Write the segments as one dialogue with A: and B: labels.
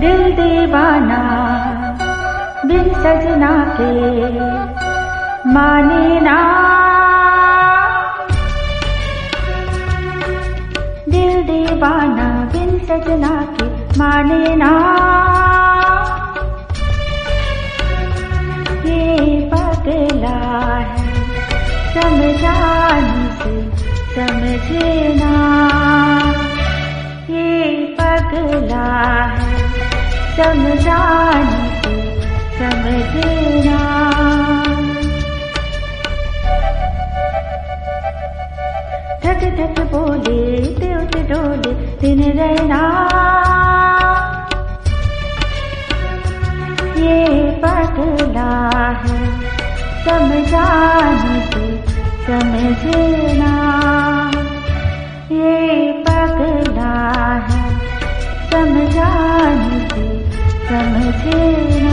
A: दिल दीवाना बिन सजना के माने ना, दिल दीवाना बिन सजना के माने ना। ये पगला है समझाने से समझे ना, ये पगला है समझाने से समझे ना। धक धक बोले दिल के डोले दिन रहना, ये पगला है समझाने से समझे ना, ये पगला है समझाने से समझे ना।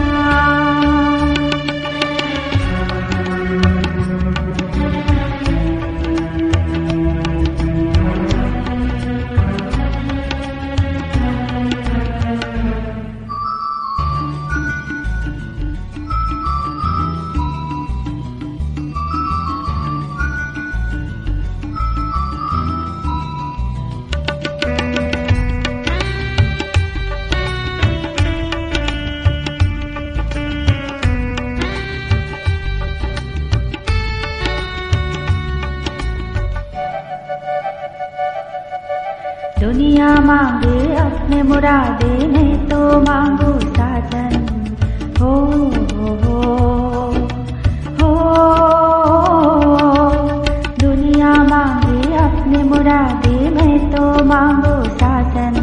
A: दुनिया मांगे अपने मुरादे, नहीं तो मांगो साजन। हो दुनिया मांगे अपने मुरादे, मैं तो मांगो साजन।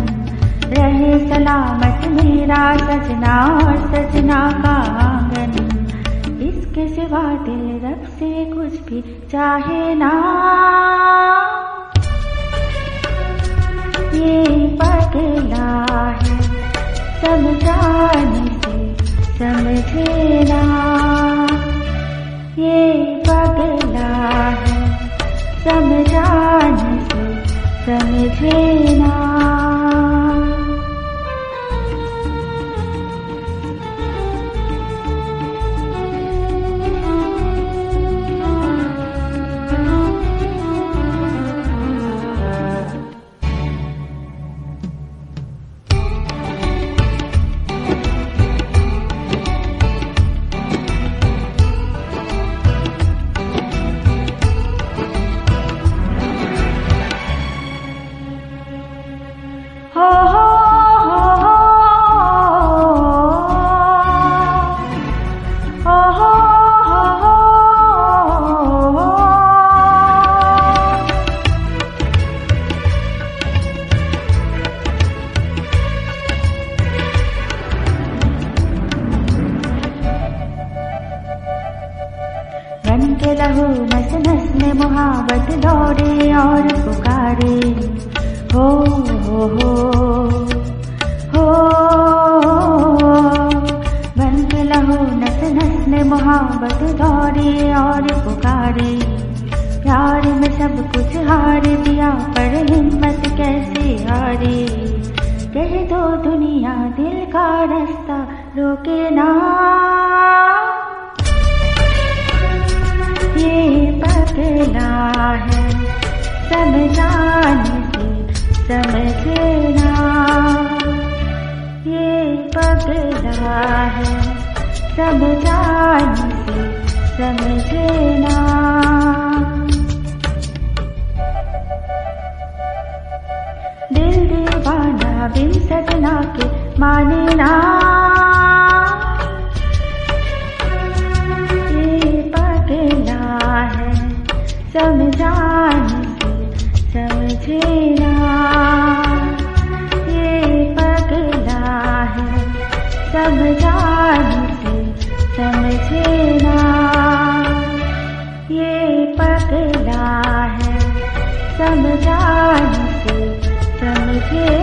A: रहे सलामत मेरा सजना और सजना का आंगन, इसके सिवा दिल रब से कुछ भी चाहे ना। ये पगला है समझाने से समझे ना, ये पगला है समझाने से समझे ना। बन के लहू नस नस में मोहब्बत दौड़े और पुकारे। हो बन के लहू नस नस में मोहब्बत दौड़े और पुकारे। प्यार में सब कुछ हार दिया पर हिम्मत कैसे हारे। कह दो दुनिया दिल का रास्ता रोके ना, ये पगला है समझाने से समझे ना, ये पगला है समझाने से समझे ना। दिल दीवाना बिन सजना के माने ना, समझाने से समझे ना, ये पगला है समझाने से समझे ना, ये पगला है समझाने से समझे